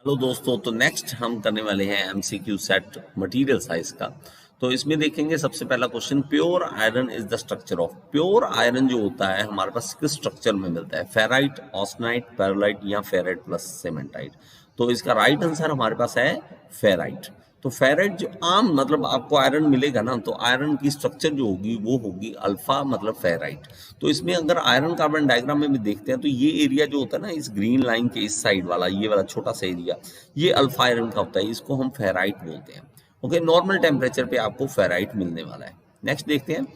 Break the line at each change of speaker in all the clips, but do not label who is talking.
Hello दोस्तों, तो next हम करने वाले हैं एमसीक्यू सेट मटेरियल साइज का। तो इसमें देखेंगे सबसे पहला question, pure iron is the structure of. Pure iron जो होता है हमारे पास किस स्ट्रक्चर में मिलता है? फेराइट, ऑस्टनाइट, पेरोलाइट या फेराइट प्लस सीमेंटाइट। तो इसका राइट आंसर हमारे पास है फेराइट। तो फेराइट जो आम मतलब आपको आयरन मिलेगा ना, तो आयरन की स्ट्रक्चर जो होगी वो होगी अल्फा मतलब फेराइट। तो इसमें अगर आयरन कार्बन डायग्राम में भी देखते हैं तो ये एरिया जो होता है ना, इस ग्रीन लाइन के इस साइड वाला, ये वाला छोटा सा एरिया, ये अल्फा आयरन का होता है, इसको हम फेराइट बोलते हैं। ओके, नॉर्मल टेम्परेचर पे आपको फेराइट मिलने वाला है। नेक्स्ट देखते हैं,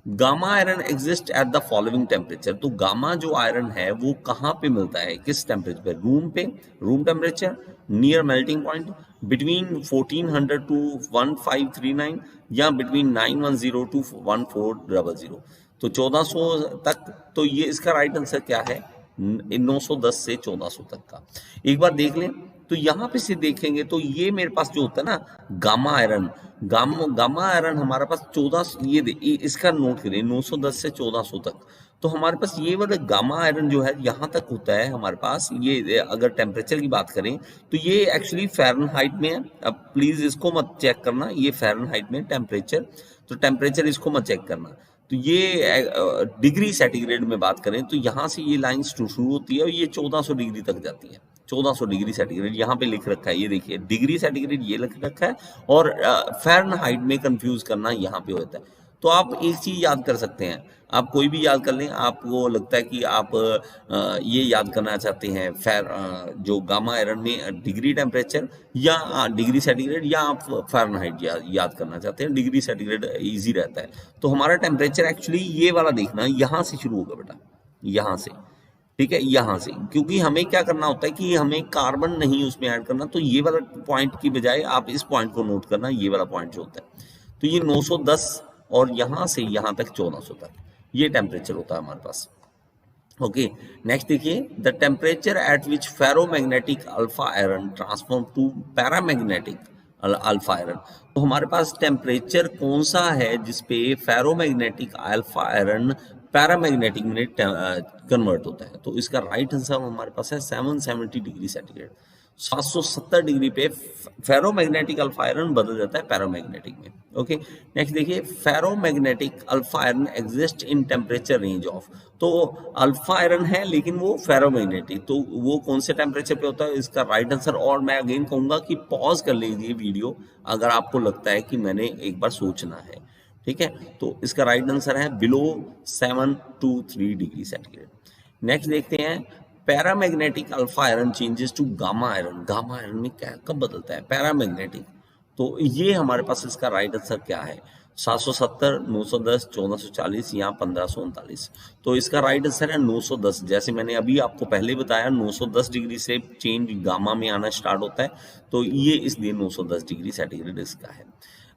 gamma iron exist at the following temperature. तो गामा जो आयरन है वो कहाँ पे मिलता है, किस टेम्परेचर पे? रूम पे, room temperature, near melting point, between 1400 to 1539 या बिटवीन 910 टू 1400। तो 1400 तक। तो ये इसका राइट आंसर क्या है? 910 से 1400 तक का। एक बार देख लें तो यहाँ पे से देखेंगे तो ये मेरे पास जो होता है ना गामा आयरन, गामा आयरन हमारे पास 14, इसका नोट करिए 910 से 1400 तक। तो हमारे पास ये वाला गामा आयरन जो है यहाँ तक होता है हमारे पास। ये अगर टेम्परेचर की बात करें तो ये एक्चुअली फ़ारेनहाइट में है। अब प्लीज इसको मत चेक करना, ये फ़ारेनहाइट में टेम्परेचर, तो टेम्परेचर इसको मत चेक करना। तो ये डिग्री सेंटीग्रेड में बात करें तो यहाँ से ये लाइन शुरू होती है और ये 1400 डिग्री तक जाती है। 1400 डिग्री सेंटीग्रेड यहाँ पे लिख रखा है, ये देखिए डिग्री सेंटीग्रेड ये लिख रखा है, और फ़ारेनहाइट में कंफ्यूज करना यहाँ पे होता है। तो आप एक चीज याद कर सकते हैं, आप कोई भी याद कर लें, आपको लगता है कि आप ये याद करना चाहते हैं जो गामा आयरन में डिग्री टेम्परेचर या डिग्री सेंटीग्रेड, या आप फ़ारेनहाइट याद करना चाहते हैं, डिग्री सेंटीग्रेड इजी रहता है। तो हमारा टेम्परेचर एक्चुअली ये वाला देखना, यहाँ से शुरू होगा बेटा, यहाँ से, ठीक है, यहाँ से। क्योंकि हमें क्या करना होता है कि हमें कार्बन नहीं उसमें ऐड करना, तो ये वाला पॉइंट की बजाय आप इस पॉइंट को नोट करना, ये वाला पॉइंट जो होता है। तो ये 910 और यहाँ से यहाँ तक 1400 तक ये टेम्परेचर होता है हमारे पास। ओके, नेक्स्ट देखिए, the temperature at which ferromagnetic alpha iron transform to paramagnetic alpha iron. तो हमारे पास टेम्परेचर कौन सा है जिसपे फेरोमैग्नेटिक अल्फा आयरन पैरामैग्नेटिक में कन्वर्ट होता है? तो इसका राइट आंसर हमारे पास है 770 डिग्री सेंटीग्रेड। 770 डिग्री पे फेरोमैग्नेटिक अल्फा आयरन बदल जाता है पैरामैग्नेटिक में। ओके, नेक्स्ट देखिए, ferromagnetic alpha iron exist in temperature range of. तो अल्फा आयरन है लेकिन वो फेरोमैग्नेटिक, तो वो कौन से टेम्परेचर पे होता है? इसका राइट आंसर, और मैं अगेन कहूंगा कि पॉज कर लीजिए वीडियो अगर आपको लगता है कि मैंने एक बार सोचना है, ठीक है। तो इसका राइट आंसर है बिलो 723 डिग्री सेंटीग्रेड। नेक्स्ट देखते हैं, paramagnetic alpha iron changes to gamma iron. Gamma iron में क्या कब बदलता है? पैरामैग्नेटिक। तो ये हमारे पास इसका राइट आंसर क्या है? 770, 910, 1440 या 1539। तो इसका राइट आंसर है 910। जैसे मैंने अभी आपको पहले बताया 910 डिग्री से चेंज गामा में आना स्टार्ट होता है, तो ये इसलिए 910 डिग्री सेंटीग्रेड इसका है।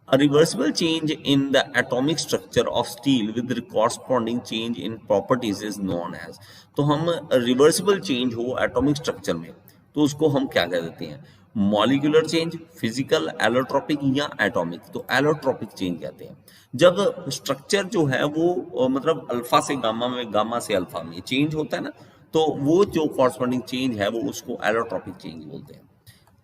A reversible change in the atomic structure of steel with the corresponding change in properties is known as। तो हम रिवर्सिबल चेंज हो एटॉमिक स्ट्रक्चर में तो उसको हम क्या कह देते हैं? मॉलिक्यूलर चेंज, फिजिकल, एलोट्रोपिक या एटॉमिक। तो एलोट्रोपिक चेंज कहते हैं जब स्ट्रक्चर जो है वो मतलब अल्फा से गामा में, गामा से अल्फा में चेंज होता है ना, तो वो जो कॉरस्पॉन्डिंग चेंज है वो उसको एलोट्रोपिक चेंज बोलते हैं।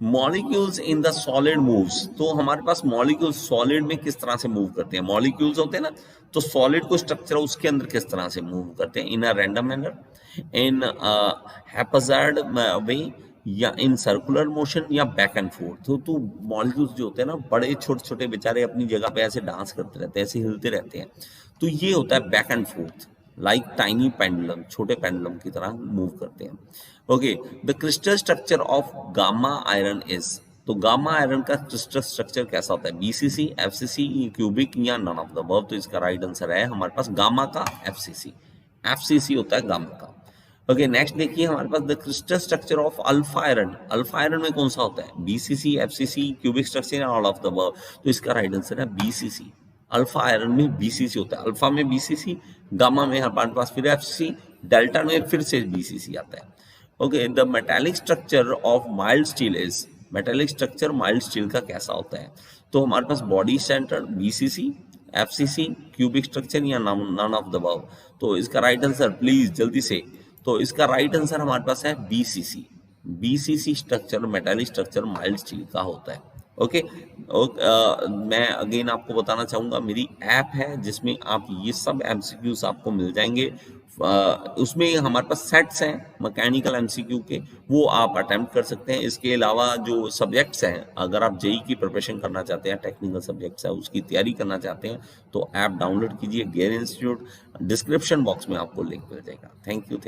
Molecules in the solid moves. तो हमारे पास मॉलिक्यूल्स सॉलिड में किस तरह से मूव करते हैं? मॉलिक्यूल्स होते हैं ना, तो सॉलिड को स्ट्रक्चर उसके अंदर किस तरह से मूव करते हैं? इन अ रैंडम मैनर, इन हैप्पैज़ार्ड वे, या इन सर्कुलर मोशन, या बैक एंड फोर्थ। तो मॉलिक्यूल्स जो होते हैं ना, बड़े छोटे छोटे बेचारे अपनी जगह पे ऐसे डांस करते रहते हैं, ऐसे हिलते रहते हैं। तो ये होता है back and forth, like tiny pendulum, छोटे पेंडुलम की तरह मूव करते हैं। Okay, the crystal structure of gamma iron is. तो गामा आयरन का क्रिस्टल स्ट्रक्चर कैसा होता है? बीसीसी, एफसीसी, क्यूबिक या नन ऑफ द अबव। तो इसका राइट आंसर है हमारे पास गामा का एफसीसी। एफसीसी होता है गामा का। ओके, नेक्स्ट देखिए, हमारे पास the crystal structure of alpha iron. Alpha iron में कौन सा होता है? बीसीसी, एफसीसी, क्यूबिक स्ट्रक्चर या ऑल ऑफ द अबव। तो इसका राइट आंसर है बीसीसी। अल्फा आयरन में बीसीसी होता है, अल्फा में बीसीसी, गामा में हमारे पास फिर एफसीसी, डेल्टा में फिर से बीसीसी आता है। Okay, the metallic structure of mild steel is. Metallic structure mild steel का कैसा होता है? तो हमारे पास body centre, BCC, FCC, cubic structure या नन ऑफ द अबव। तो इसका राइट आंसर प्लीज जल्दी से, तो इसका राइट आंसर हमारे पास है BCC. BCC structure, metallic structure mild steel का होता है। ओके, मैं अगेन आपको बताना चाहूंगा, मेरी ऐप है जिसमें आप ये सब एमसीक्यूज आपको मिल जाएंगे। उसमें हमारे पास सेट्स हैं मैकेनिकल एमसीक्यू के, वो आप अटेम्प्ट कर सकते हैं। इसके अलावा जो सब्जेक्ट्स हैं, अगर आप जेई की प्रिपरेशन करना चाहते हैं, टेक्निकल सब्जेक्ट्स है उसकी तैयारी करना चाहते हैं, तो ऐप डाउनलोड कीजिए गेयर इंस्टीट्यूट। डिस्क्रिप्शन बॉक्स में आपको लिंक मिल जाएगा। Thank you.